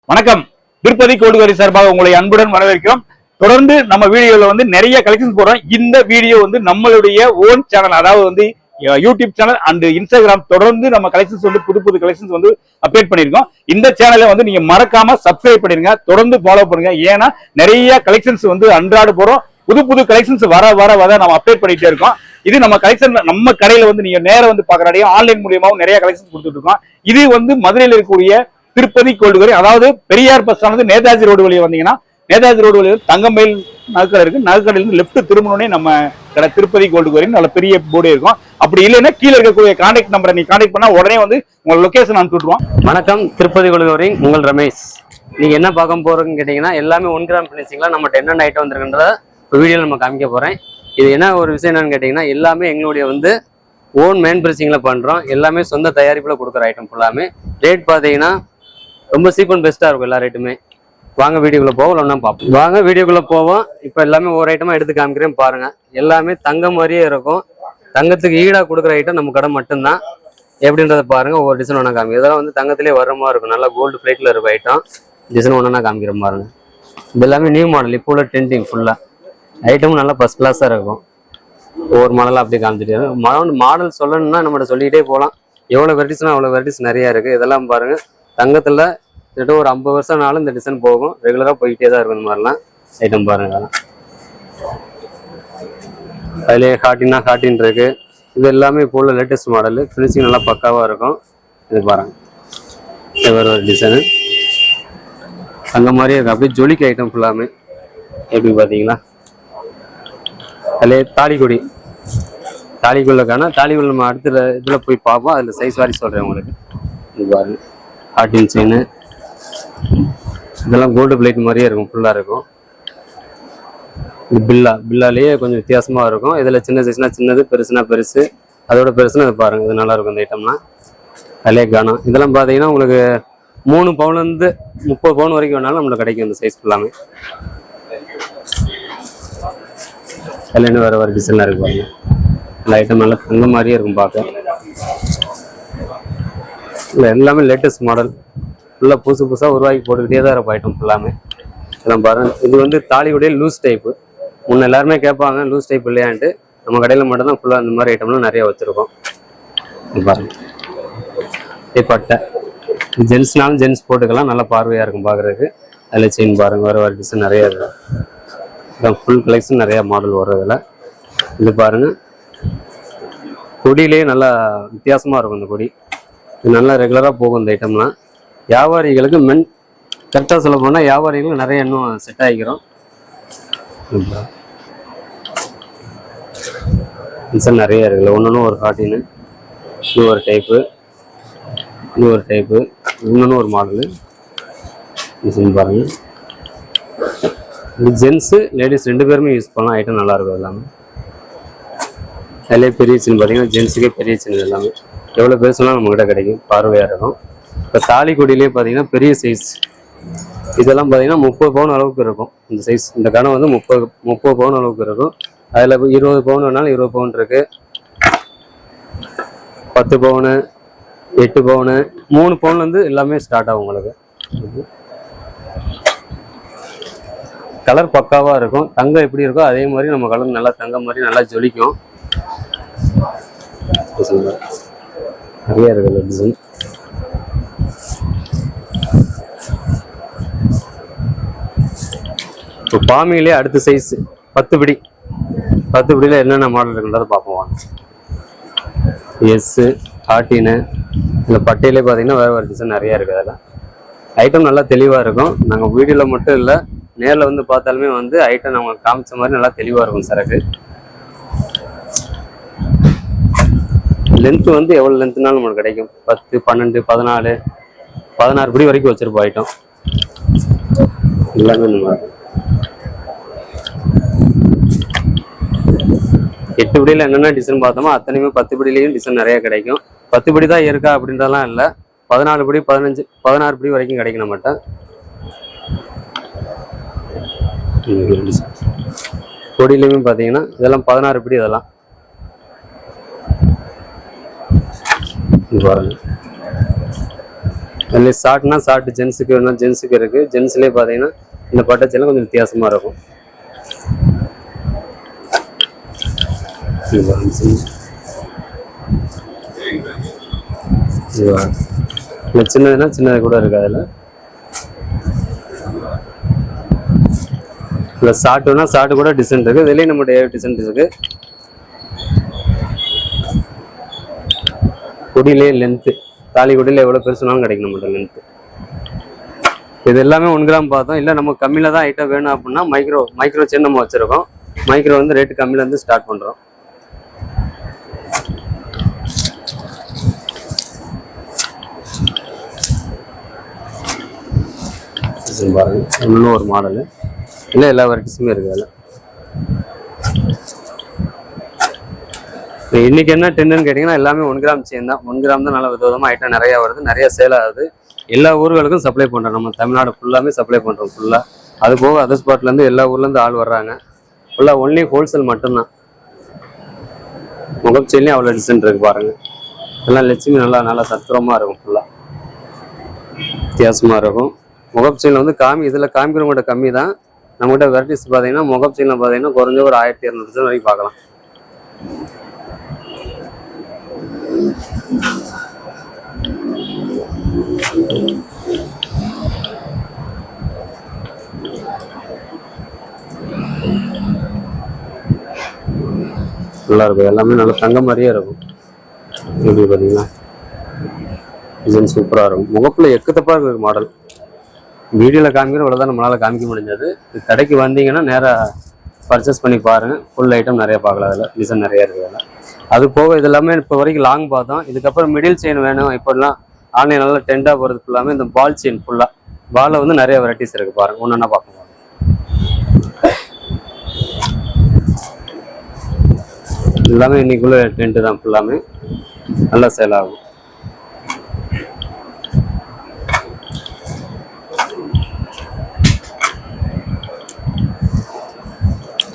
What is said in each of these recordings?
வணக்கம். திருப்பதி கோல்டு சார்பாக உங்களை அன்புடன் வரவேற்கிறோம். தொடர்ந்து நம்ம வீடியோல நிறைய கலெக்ஷன்ஸ் போடுறோம். இந்த வீடியோ நம்மளுடைய ஓன் சேனல், அதாவது யூடியூப் சேனல் அண்ட் இன்ஸ்டாகிராம். தொடர்ந்து நம்ம கலெக்ஷன்ஸ் புது புது கலெக்ஷன்ஸ் அப்டேட் பண்ணிருக்கோம். இந்த சேனலை நீங்க மறக்காம சப்ஸ்கிரைப் பண்ணிருங்க, தொடர்ந்து ஃபாலோ பண்ணுங்க. ஏன்னா நிறைய கலெக்ஷன்ஸ் அன்றாட போறோம். புது புது கலெக்ஷன்ஸ் வர வர வர நம்ம அப்டேட் பண்ணிட்டே இருக்கோம். இது நம்ம கலெக்ஷன் நம்ம கடையில நீங்க நேரம் பாக்குறாங்க, ஆன்லைன் மூலியமாவும் நிறைய கலெக்ஷன் கொடுத்துட்டு இருக்கோம். இது மதுரையில் இருக்கக்கூடிய திருப்பதி கோல்டு, அதாவது Periyar bus stand Netaji road வழியா வந்தீங்கன்னா, நேதாஜி ரோடு வழியா தங்கமயில் நகைக்கடை இருக்கு. நகைக்கடையிலிருந்து லெப்ட் திரும்பணும்னே நம்ம கடை திருப்பதி கோல்டு நல்ல பெரிய போர்டே இருக்கும். அப்படி இல்லைன்னா கீழே இருக்கக்கூடிய கான்டாக்ட் நம்பரை நீ கான்டாக்ட் பண்ணா உடனே உங்க லொகேஷன் அனுப்பிட்டுருவோம். வணக்கம், திருப்பதி கோல்டு உங்கள் ரமேஷ். நீங்க என்ன பார்க்க போறோம்னு கேட்டீங்கன்னா, எல்லாமே 1 கிராம் பினிஷிங்ல நம்மகிட்ட என்னென்ன ஐட்டம் வந்திருக்குன்றத வீடியோல நம்ம காமிக்க போறேன். இது என்ன ஒரு விஷயம் என்னன்னு கேட்டீங்கன்னா, எல்லாமே எங்களுடைய ஓன் மேன் பிரிசிங்ல பண்றோம். எல்லாமே சொந்த தயாரிப்புல கொடுக்குற ஐட்டம் ஃபுல்லாமே. ரேட் பாத்தீங்கன்னா ரொம்ப சீப் அண்ட் பெஸ்டா இருக்கும் எல்லா ரேட்டுமே. வாங்க வீடியோக்குள்ள போவோம், ஒன்றா பார்ப்போம். வாங்க வீடியோக்குள்ள போவோம். இப்போ எல்லாமே ஒவ்வொரு ஐட்டமா எடுத்து காமிக்கிறேன் பாருங்க. எல்லாமே தங்கம் மாதிரியே இருக்கும். தங்கத்துக்கு ஈடா கொடுக்குற ஐட்டம் நம்ம கடை மட்டும்தான். எப்படின்றத பாருங்க. ஒவ்வொரு டிசைன் ஒன்றா காமிக்கும். இதெல்லாம் தங்கத்திலே வர மாதிரி இருக்கும். நல்லா கோல்டு பிளேட்ல இருக்கும் ஐட்டம். டிசைன் ஒன்றா காமிக்கிறேன் பாருங்க. இது எல்லாமே நியூ மாடல், இப்போ உள்ள ட்ரெண்டிங் ஃபுல்லா. ஐட்டமும் நல்லா ஃபர்ஸ்ட் கிளாஸா இருக்கும். ஒவ்வொரு மாடலாக அப்படியே காமிச்சிட்டு மாடல் சொல்லணும்னா நம்மகிட்ட சொல்லிக்கிட்டே போகலாம். எவ்வளோ வெரைட்டிஸ்னா அவ்வளோ வெரைட்டிஸ் நிறைய இருக்குது. இதெல்லாம் பாருங்க, தங்கத்தில் கிட்ட ஒரு 50 வருஷம்னாலும் இந்த டிசைன் போகும். ரெகுலராக போய்கிட்டே தான் இருக்கும். இந்த மாதிரிலாம் ஐட்டம் பாருங்க. அதெல்லாம் அதுலேயே ஹாட்டின் இருக்கு. இது எல்லாமே இப்போ உள்ள லேட்டஸ்ட் மாடலு. ஃபினிஷிங் நல்லா பக்காவாக இருக்கும். இது பாருங்க, இது ஒரு டிசைனு தங்க மாதிரியே இருக்கும். அப்படியே ஜொலிக்கு ஐட்டம் ஃபுல்லாமே. எப்படி பார்த்தீங்களா? அதுலேயே தாலிக்குள்ளக்கான தாலிக்குள்ள நம்ம அடுத்த இதில் போய் பார்ப்போம். அதில் சைஸ் வாரி சொல்கிறேன் உங்களுக்கு. இது பாருங்க, ஹாட்டின் செயின். இதெல்லாம் கோல்டு பிளேட் மாதிரியே இருக்கும், ஃபுல்லாக இருக்கும். இது பில்லாலேயே கொஞ்சம் வித்தியாசமாக இருக்கும். இதில் சின்ன சைஸ்னா சின்னது, பெருசுனா பெருசு. அதோட பெருசுனா அது பாருங்கள், இது நல்லா இருக்கும் இந்த ஐட்டம்னா. அதிலே காணும். இதெல்லாம் பார்த்தீங்கன்னா உங்களுக்கு 3 பவுன்லேருந்து 30 பவுன் வரைக்கும் வேணாலும் நம்மளுக்கு கிடைக்கும் இந்த சைஸ் ஃபுல்லாமே. அதில் வேறு டிசைனாக இருக்கு பாருங்க. இந்த ஐட்டம் நல்லா தங்க மாதிரியே இருக்கும் பார்க்க. இல்லை எல்லாமே லேட்டஸ்ட் மாடல், ஃபுல்லாக புதுசாக உருவாக்கி போட்டுக்கிட்டே தான் இருக்கும் ஐட்டம் ஃபுல்லாமே. இதெல்லாம் பாருங்கள். இது தாலியுடைய லூஸ் டைப்பு. முன்ன எல்லாருமே கேட்பாங்க லூஸ் டைப் இல்லையான்ட்டு. நம்ம கடையில் மட்டும்தான் ஃபுல்லாக இந்த மாதிரி ஐட்டம்லாம் நிறைய வச்சுருக்கோம். இது பாருங்கள், பட்டை. ஜென்ஸ்னாலும் ஜென்ஸ் போட்டுக்கலாம், நல்லா பார்வையாக இருக்கும் பார்க்குறதுக்கு. அதில் செயின் பாருங்கள், வேறு டிசைன் நிறையா இருக்கும். இதான் ஃபுல் கலெக்ஷன், நிறையா மாடல் வர்றதில்ல. இது பாருங்கள், கொடியிலேயே நல்லா வித்தியாசமாக இருக்கும் இந்த கொடி. இது நல்லா ரெகுலராக போகும் இந்த ஐட்டம்லாம். வியாபாரிகளுக்கு கரெக்டாக சொல்ல போனால் வியாபாரிகளுக்கு நிறைய இன்னும் செட் ஆகிக்கிறோம். டிசைன் நிறைய இருக்குல்ல, ஒன்று ஒரு ஹாட்டின்னு, இது ஒரு டைப்பு, இது ஒரு டைப்பு, இன்னொன்று ஒரு மாடலு. டிசைன் பாருங்கள். இது ஜென்ஸு லேடிஸ் 2 பேருமே யூஸ் பண்ணலாம். ஐட்டம் நல்லாயிருக்கும் எல்லாமே. அதிலே பெரிய சின்ன பார்த்தீங்கன்னா ஜென்ஸுக்கே பெரிய சின்ன எல்லாமே. எவ்வளோ பெருசுலாம் நம்மக்கிட்ட கிடைக்கும், பார்வையாக இருக்கும். இப்போ தாலி கொடியிலே பார்த்தீங்கன்னா பெரிய சைஸ். இதெல்லாம் பார்த்தீங்கன்னா 30 பவுன் அளவுக்கு இருக்கும் இந்த சைஸ். இந்த கணம் 30 பவுன் அளவுக்கு இருக்கும். அதில் 20 பவுன் வேணாலும் 20 பவுன் இருக்குது. 10 பவுனு, 8 பவுனு, 3 பவுன்லேருந்து எல்லாமே ஸ்டார்ட் ஆகும் உங்களுக்கு. கலர் பக்காவாக இருக்கும். தங்கம் எப்படி இருக்கோ அதே மாதிரி நம்ம கலர் நல்லா தங்கம் மாதிரி நல்லா ஜொலிக்கும். நிறைய இருக்குல்ல டிசைன். இப்போ பாமியிலே அடுத்த சைஸ் 10 பிடி. 10 பிடியில் என்னென்ன மாடல் இருக்குன்றதை பார்ப்போம். எஸ்ஸு, ஹாட்டின்னு, இந்த பட்டையிலே பார்த்தீங்கன்னா வேறு டிசைன் நிறையா இருக்குது. அதெல்லாம் ஐட்டம் நல்லா தெளிவாக இருக்கும். நாங்கள் வீடியோவில் மட்டும் இல்லை, நேரில் பார்த்தாலுமே ஐட்டம் நம்ம காமிச்ச மாதிரி நல்லா தெளிவாக இருக்கும் சரக்கு. லென்த்து எவ்வளோ லென்த்துனாலும் நம்மளுக்கு கிடைக்கும். 10, 12, 14, 16 படி வரைக்கும் வச்சுருப்போம் ஐட்டம் எல்லாமே. நம்ம 8 படியில் என்னென்ன டிசைன் பார்த்தோமோ அத்தனையுமே 10 படியிலையும் டிசைன் நிறையா கிடைக்கும். 10 படி தான் இருக்கா அப்படின்றதெல்லாம் இல்லை. 14 படி, 15, 16 படி வரைக்கும் கிடைக்கும் நம்மகிட்ட. கொடியிலையுமே பார்த்தீங்கன்னா இதெல்லாம் 16 படி. இதெல்லாம் பாருங்க, அதில் ஷார்ட்னா ஷார்ட் ஜென்ஸுக்கு வேணும், ஜென்ஸுக்கு இருக்குது. ஜென்ஸ்லேயே பார்த்தீங்கன்னா இந்த பட்டச்செல்லாம் கொஞ்சம் வித்தியாசமாக இருக்கும். இல்லை சின்னதுன்னா சின்னது கூட இருக்குது. அதில் இல்லை ஷார்ட்டுனா ஷார்ட்டு கூட டிசைன் இருக்குது. இதுலேயும் நம்மகிட்ட டிசைன் இருக்குது. கொடியிலே லென்த்து, தாலி கொடியில் எவ்வளோ பெருசுனாலும் கிடைக்கும் நம்மகிட்ட லென்த்து. இது எல்லாமே 1 கிராம் பார்த்தோம். இல்லை நம்ம கம்மியில் தான் ஐட்டம் வேணும் அப்படின்னா மைக்ரோ செயின் நம்ம வச்சுருக்கோம். மைக்ரோ வந்து ரேட்டு கம்மியிலேருந்து ஸ்டார்ட் பண்ணுறோம். பாருங்க, இன்னும் ஒரு மாடலு இல்லை எல்லா வெரைட்டிஸுமே இருக்குது அதில். இன்னைக்கு என்ன ட்ரெண்டுன்னு கேட்டிங்கன்னா எல்லாமே 1 கிராம் செயின் தான். 1 கிராம் தான் நல்ல விதவிதமாக ஐட்டம் நிறையா வருது, நிறைய சேல் ஆகுது. எல்லா ஊர்களுக்கும் சப்ளை பண்ணுறோம். நம்ம தமிழ்நாடு ஃபுல்லாமே சப்ளை பண்ணுறோம் ஃபுல்லாக. அது போக அதர் ஸ்பாட்லேருந்து எல்லா ஊர்லேருந்து ஆள் வர்றாங்க. ஃபுல்லாக ஒன்லி ஹோல்சேல் மட்டும்தான். முகப்பு செயின்லேயும் அவ்வளோ டிசைன் இருக்குது பாருங்கள். எல்லாம் லட்சுமி நல்லா சத்துரமாக இருக்கும், ஃபுல்லாக வித்தியாசமாக இருக்கும். முகப்பு செயினில் வந்து இதில் காமிக்கிறவங்கள்ட்ட கம்மி தான். நம்மகிட்ட வெரைட்டிஸ் பார்த்தீங்கன்னா முகப்பு செயினில் பார்த்தீங்கன்னா குறைஞ்ச ஒரு 1200 டிசைன் வரைக்கும் பார்க்கலாம். நல்லா இருக்கும். எல்லாமே நல்லா தங்க மாதிரியே இருக்கும். எப்படி பார்த்தீங்கன்னா டிசைன் சூப்பராக இருக்கும். முகப்பில் எக்கத்தப்பா இருக்கு மாடல். வீடியோவில் காமிக்கிற இவ்வளோ தான் நம்மளால் காமிக்க முடிஞ்சது. கடைக்கு வந்தீங்கன்னா நேராக பர்ச்சேஸ் பண்ணி பாருங்கள். ஃபுல் ஐட்டம் நிறையா பார்க்கலாம். அதில் டிசைன் நிறையா இருக்குது. அதில் அது போக இது எல்லாமே இப்போ வரைக்கும் லாங் பார்த்தோம். இதுக்கப்புறம் மிடில் செயின் வேணும். இப்போலாம் ஆன்லைன் நல்லா டெண்டாக போகிறது ஃபுல்லாமே இந்த பால் செயின். ஃபுல்லாக பாலில் வந்து நிறைய வெரைட்டிஸ் இருக்குது பாருங்கள். ஒன்று ஒன்றா பார்க்கலாம். எல்லாமே இன்னைக்குள்ள டென்ட்டு தான். ஃபுல்லாமே நல்லா சேல் ஆகும்.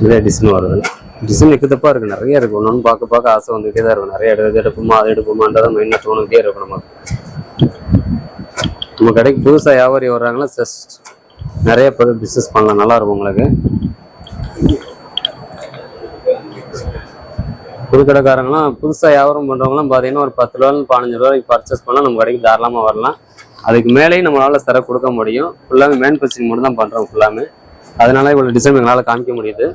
நிறைய டிசைன் வருது. டிசைன் எக்கத்தப்பா இருக்குது, நிறைய இருக்குது. ஒன்று பார்க்க ஆசை வந்துகிட்டே தான் இருக்கும். நிறைய எடுப்போமா அது எடுப்போமான்றதான் மெயினாக தோணுகிட்டே இருக்கும் நமக்கு. நம்ம கடைக்கு புதுசாக வியாபாரி வர்றாங்களா ஜஸ்ட் நிறைய பேர் பிஸ்னஸ் பண்ணலாம். நல்லா இருக்கும் உங்களுக்கு. புது கடைக்காரங்களாம் புதுசாக வியாபாரம் பண்ணுறவங்களாம் பார்த்தீங்கன்னா ஒரு 10 ரூபாயிலிருந்து 15 ரூபாய்க்கு பர்ச்சேஸ் பண்ணால் நம்ம கடைக்கு தாராளமாக வரலாம். அதுக்கு மேலேயும் நம்மளால் தர கொடுக்க முடியும். ஃபுல்லாமே மேனுஃபேக்சரிங் மட்டும் தான் பண்ணுறோம் ஃபுல்லாமே. அதனால இவ்வளோ டிசைன் எங்களால் காமிக்க முடியுது.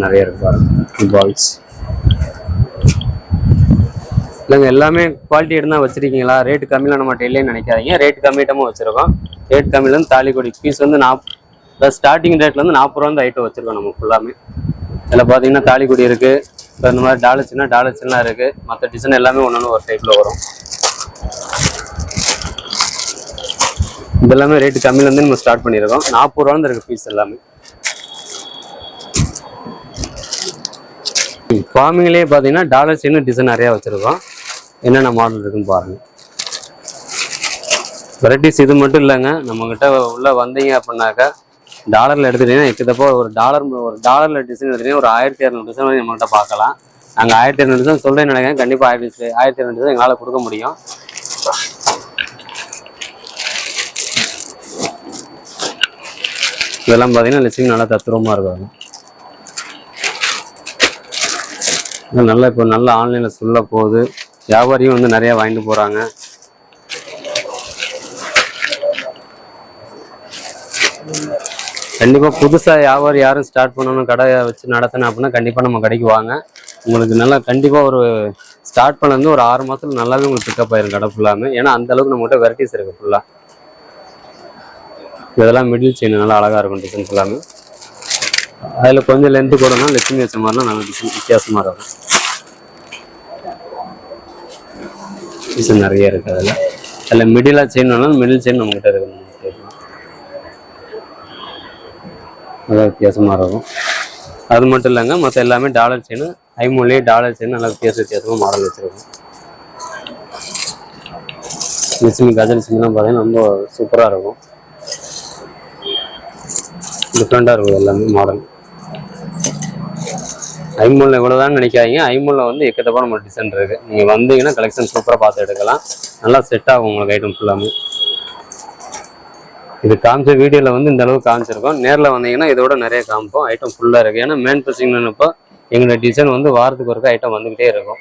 நிறைய இருக்கு பாருங்க. பால்ஸ் இல்லைங்க, எல்லாமே குவாலிட்டி எடுத்து தான் வச்சிருக்கீங்களா? ரேட்டு கம்மியில் நம்மகிட்ட இல்லைன்னு நினைக்காதீங்க. ரேட் கம்மிட்டமாக வச்சிருக்கோம். ரேட் கம்மியிலேருந்து தாலிக்கொடி பீஸ் வந்து ஸ்டார்டிங் ரேட்லேருந்து 40 ரூபா வந்து ஐட்டம் வச்சிருக்கோம் நம்ம ஃபுல்லாமே. இதில் பார்த்தீங்கன்னா தாலிக்கொடி இருக்குது. இப்போ இந்த மாதிரி டாலர் சின்ன இருக்குது. மற்ற டிசைன் எல்லாமே ஒன்று ஒரு டைப்பில் வரும். இதெல்லாமே ரேட்டு கம்மியிலேருந்து நம்ம ஸ்டார்ட் பண்ணியிருக்கோம். 40 ரூபாந்து இருக்குது பீஸ் எல்லாமே. ஃபார்மிங்லேயே பார்த்தீங்கன்னா டாலர் சின்ன டிசைன் நிறையா வச்சுருக்கோம். என்னென்ன மாடல் இருக்குன்னு பாருங்கள். வெரைட்டிஸ் இது மட்டும் இல்லைங்க. நம்மக்கிட்ட உள்ளே வந்தீங்க அப்படின்னாக்கா டாலரில் எடுத்துகிட்டிங்கன்னா எக்கத்தப்போ ஒரு டாலரில் டிசைன் எடுத்துகிட்டிங்கன்னா ஒரு 1200 டிசைன் வரைக்கும் நம்மகிட்ட பார்க்கலாம். நாங்கள் 1200 டிசைன் சொல்கிறேன்னு நினைக்கிறேன். கண்டிப்பாக 1200 டிசைன் எங்களால் கொடுக்க முடியும். இதெல்லாம் பார்த்தீங்கன்னா லட்சுமி நல்லா தத்துரமாக இருக்கும். நல்லா இப்போ நல்லா ஆன்லைனில் சொல்ல போகுது. வியாபாரியும் வந்து நிறையா வாங்கிட்டு போகிறாங்க. கண்டிப்பாக புதுசாக வியாபாரி யாரும் ஸ்டார்ட் பண்ணணும், கடை வச்சு நடத்தணும் அப்படின்னா கண்டிப்பாக நம்ம கடைக்கு வாங்க. உங்களுக்கு நல்லா கண்டிப்பாக ஒரு ஸ்டார்ட் பண்ணது ஒரு 6 மாதத்துல நல்லாவே உங்களுக்கு பிக்கப் ஆயிரும் கடை ஃபுல்லாமே. ஏன்னா அந்தளவுக்கு நம்மகிட்ட வெரைட்டிஸ் இருக்குது ஃபுல்லாக. இதெல்லாம் மிடில் செயின் நல்லா அழகாக இருக்கும் டிசைன் ஃபுல்லாமே. அதில் கொஞ்சம் லென்த்து கூடனா லட்சுமி வச்ச மாதிரிலாம் நல்ல டிசைன் வித்தியாசமாக இருக்கும். டிசைன் நிறைய இருக்குது. அதில் மிடிலாக செயின் வேணாலும் மிடில் செயின் நம்மகிட்ட இருக்குது. நல்லா வித்தியாசமாக இருக்கும். அது மட்டும் இல்லைங்க, மற்ற எல்லாமே டாலர் செயின், ஐமூலே டாலர் செயின் நல்லா வித்தியாசமாக மாடல் வச்சுருக்கோம். லட்சுமி கஜல் செயின்லாம் பார்த்தீங்கன்னா ரொம்ப சூப்பராக இருக்கும். டிஃப்ரெண்டாக இருக்கும் எல்லாமே மாடல். ஐம்பொன்ல இவ்வளவுதான் நினைக்காதீங்க. ஐம்பொன்ல வந்து எக்கத்தப்பா நம்ம டிசைன் இருக்கு. நீங்க வந்தீங்கன்னா கலெக்ஷன் சூப்பரா பார்த்து எடுக்கலாம். நல்லா செட் ஆகும் உங்களுக்கு ஐட்டம் ஃபுல்லாமே. இது காமிச்ச வீடியோல வந்து இந்த அளவுக்கு காமிச்சிருக்கோம். நேரில் வந்தீங்கன்னா இதோட நிறைய காமிப்போம். ஐட்டம் ஃபுல்லா இருக்கு. ஏன்னா மேன் பர்சிங்னப்போ எங்களோட டிசைன் வந்து வாரத்துக்கு ஒருக்க ஐட்டம் வந்துகிட்டே இருக்கும்.